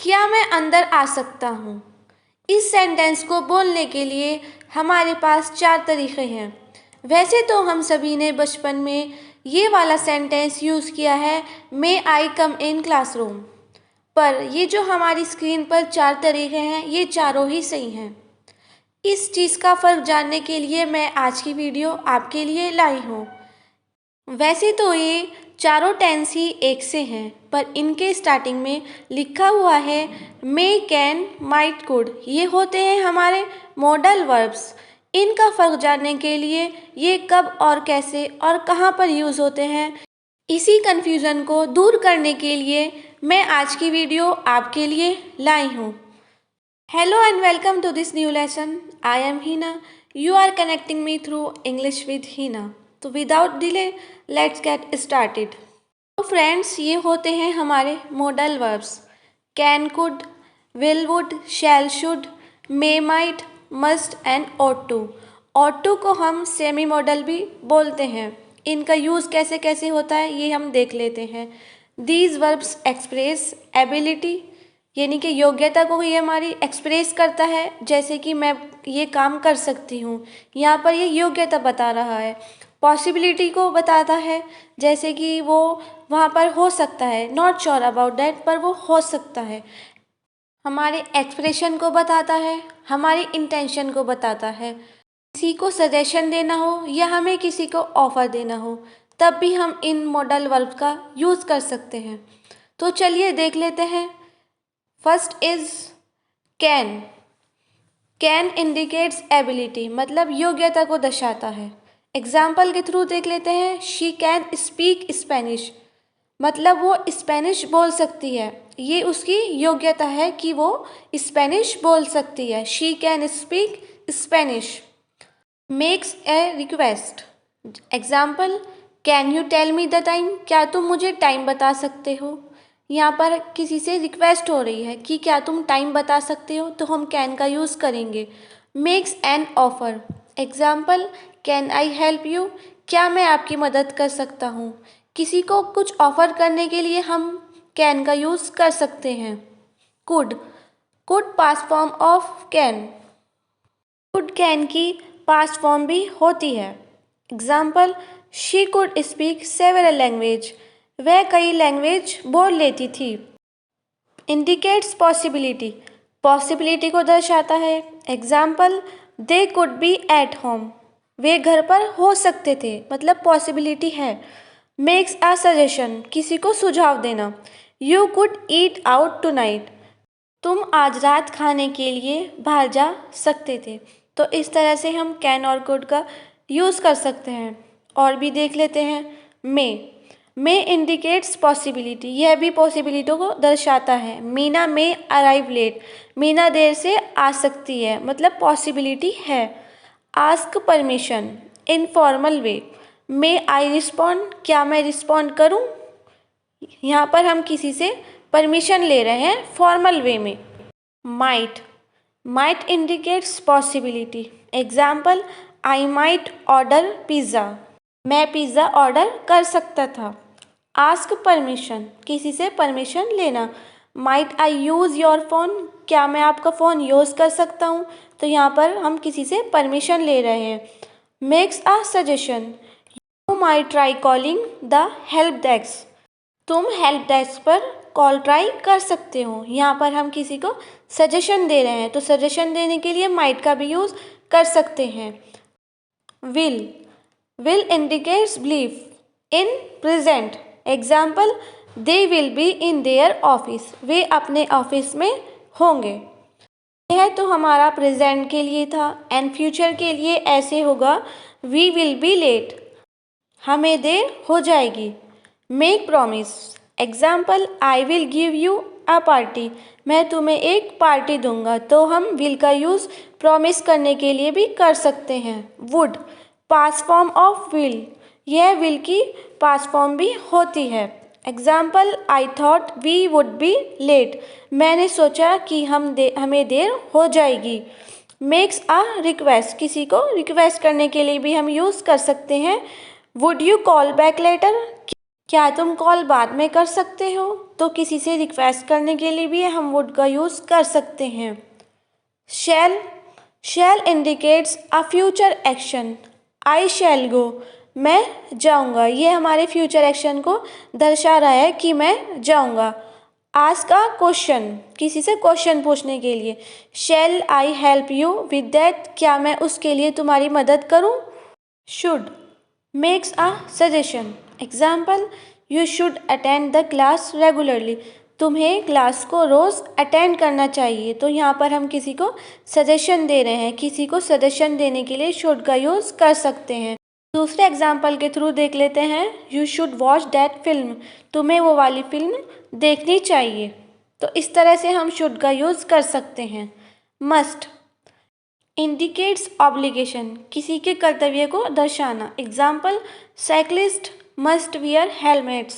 क्या मैं अंदर आ सकता हूँ? इस सेंटेंस को बोलने के लिए हमारे पास 4 तरीके हैं। वैसे तो हम सभी ने बचपन में ये वाला सेंटेंस यूज़ किया है, मे आई कम इन क्लासरूम। पर ये जो हमारी स्क्रीन पर 4 तरीके हैं, ये चारों ही सही हैं। इस चीज़ का फ़र्क जानने के लिए मैं आज की वीडियो आपके लिए लाई हूँ। वैसे तो ये चारों टेंस ही एक से हैं, पर इनके स्टार्टिंग में लिखा हुआ है मे, कैन, माइट, कुड। ये होते हैं हमारे मॉडल वर्ब्स। इनका फ़र्क जानने के लिए ये कब और कैसे और कहाँ पर यूज़ होते हैं, इसी कन्फ्यूज़न को दूर करने के लिए मैं आज की वीडियो आपके लिए लाई हूँ। Hello and welcome to this new lesson. I am Hina. You are connecting me through English with Hina. तो without delay, let's get started. तो फ्रेंड्स, ये होते हैं हमारे model verbs. Can, could, will, would, shall, should, may, might, must and ought to. ought to को हम semi model भी बोलते हैं। इनका यूज़ कैसे कैसे होता है ये हम देख लेते हैं। These verbs express ability, यानी कि योग्यता को ये हमारी एक्सप्रेस करता है, जैसे कि मैं ये काम कर सकती हूँ। यहाँ पर ये योग्यता बता रहा है। पॉसिबिलिटी को बताता है, जैसे कि वो वहाँ पर हो सकता है, नॉट श्योर अबाउट दैट, पर वो हो सकता है। हमारे एक्सप्रेशन को बताता है, हमारी इंटेंशन को बताता है। किसी को सजेशन देना हो या हमें किसी को ऑफ़र देना हो, तब भी हम इन मॉडल वर्ब का यूज़ कर सकते हैं। तो चलिए देख लेते हैं। First is can. Can indicates ability, मतलब योग्यता को दर्शाता है। एग्जाम्पल के थ्रू देख लेते हैं। शी कैन स्पीक स्पेनिश, मतलब वो स्पेनिश बोल सकती है। ये उसकी योग्यता है कि वो स्पेनिश बोल सकती है। She can speak Spanish. Makes a request. Example, can you tell me the time, क्या तुम मुझे टाइम बता सकते हो। यहाँ पर किसी से रिक्वेस्ट हो रही है कि क्या तुम टाइम बता सकते हो, तो हम कैन का यूज़ करेंगे। Makes an offer. Example, can I help you, क्या मैं आपकी मदद कर सकता हूँ। किसी को कुछ ऑफ़र करने के लिए हम कैन का यूज़ कर सकते हैं। Could. Could past form of can. Could can की पास्ट फॉर्म भी होती है। Example, she could speak several language, वह कई लैंग्वेज बोल लेती थी। इंडिकेट्स पॉसिबिलिटी, पॉसिबिलिटी को दर्शाता है। Example, they could be at home, वे घर पर हो सकते थे, मतलब पॉसिबिलिटी है। मेक्स अ सजेशन, किसी को सुझाव देना। You could eat out tonight, तुम आज रात खाने के लिए बाहर जा सकते थे। तो इस तरह से हम कैन और कुड का यूज़ कर सकते हैं। और भी देख लेते हैं। मे इंडिकेट्स पॉसिबिलिटी, यह भी पॉसिबिलिटी को दर्शाता है। मीना मे अराइव लेट, मीना देर से आ सकती है, मतलब पॉसिबिलिटी है। Ask permission, informal way. May I respond, क्या मैं रिस्पॉन्ड करूं। यहाँ पर हम किसी से परमिशन ले रहे हैं फॉर्मल वे में। Might. Might indicates possibility. Example, I might order pizza, मैं पिज़्ज़ा ऑर्डर कर सकता था। आस्क परमिशन, किसी से परमिशन लेना। Might I use your phone, क्या मैं आपका फ़ोन यूज़ कर सकता हूँ। तो यहाँ पर हम किसी से परमिशन ले रहे हैं। Makes a suggestion, you might try calling the help desk, तुम हेल्प डेस्क पर कॉल ट्राई कर सकते हो। यहाँ पर हम किसी को सजेशन दे रहे हैं, तो सजेशन देने के लिए माइट का भी यूज़ कर सकते हैं। Will. Will indicates belief in present. Example, they will be in their office, वे अपने ऑफिस में होंगे। यह तो हमारा प्रेजेंट के लिए था। एंड फ्यूचर के लिए ऐसे होगा, वी विल बी लेट, हमें देर हो जाएगी। Make promise. Example, I will give you a party, मैं तुम्हें एक पार्टी दूंगा। तो हम विल का यूज़ प्रॉमिस करने के लिए भी कर सकते हैं। Would past form of will, यह विल की पास्ट फॉर्म भी होती है। Example, I thought we would be late, मैंने सोचा कि हमें देर हो जाएगी। मेक्स अ रिक्वेस्ट, किसी को रिक्वेस्ट करने के लिए भी हम यूज़ कर सकते हैं। Would you call back later, क्या तुम कॉल बाद में कर सकते हो? तो किसी से रिक्वेस्ट करने के लिए भी हम वुड का यूज़ कर सकते हैं। शैल शैल इंडिकेट्स अ फ्यूचर एक्शन। आई शैल गो, मैं जाऊंगा, ये हमारे फ्यूचर एक्शन को दर्शा रहा है कि मैं जाऊंगा। आस्क अ क्वेश्चन, किसी से क्वेश्चन पूछने के लिए। Shall I help you with that, क्या मैं उसके लिए तुम्हारी मदद करूं? Should makes a suggestion. Example, you should attend the class regularly, तुम्हें क्लास को रोज़ अटेंड करना चाहिए। तो यहाँ पर हम किसी को सजेशन दे रहे हैं, किसी को सजेशन देने के लिए शुड का यूज़ कर सकते हैं। दूसरे एग्जाम्पल के थ्रू देख लेते हैं। You should watch that film, तुम्हें वो वाली फिल्म देखनी चाहिए। तो इस तरह से हम शुड का यूज़ कर सकते हैं। मस्ट इंडिकेट्स ऑब्लिगेशन, किसी के कर्तव्य को दर्शाना। Example, cyclist must wear helmets,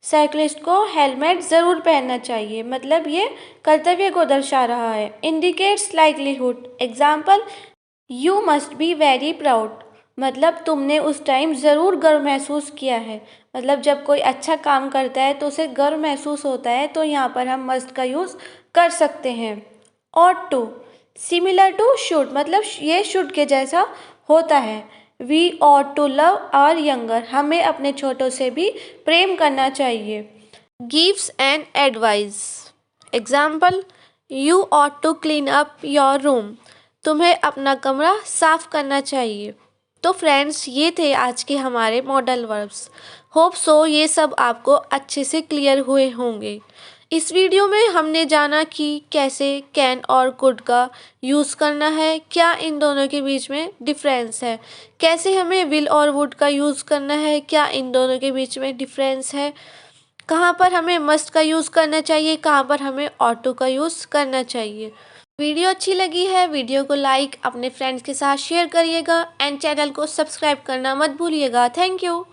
cyclist को हेलमेट ज़रूर पहनना चाहिए, मतलब ये कर्तव्य को दर्शा रहा है। Indicates likelihood. Example, you must be very proud, मतलब तुमने उस टाइम ज़रूर गर्व महसूस किया है। मतलब जब कोई अच्छा काम करता है तो उसे गर्व महसूस होता है, तो यहाँ पर हम मस्ट का यूज़ कर सकते हैं। Ought to similar to should, मतलब ये शुड के जैसा होता है। We ought to love our younger, हमें अपने छोटों से भी प्रेम करना चाहिए। Gives an advice. Example, you ought to clean up your room, तुम्हें अपना कमरा साफ करना चाहिए। तो फ्रेंड्स, ये थे आज के हमारे मॉडल वर्ब्स। होप सो ये सब आपको अच्छे से क्लियर हुए होंगे। इस वीडियो में हमने जाना कि कैसे कैन और कुड का यूज़ करना है, क्या इन दोनों के बीच में डिफरेंस है, कैसे हमें विल और वुड का यूज़ करना है, क्या इन दोनों के बीच में डिफरेंस है, कहाँ पर हमें मस्ट का यूज़ करना चाहिए, कहाँ पर हमें ऑट टू का यूज़ करना चाहिए। वीडियो अच्छी लगी है, वीडियो को लाइक, अपने फ्रेंड्स के साथ शेयर करिएगा एंड चैनल को सब्सक्राइब करना मत भूलिएगा। Thank you.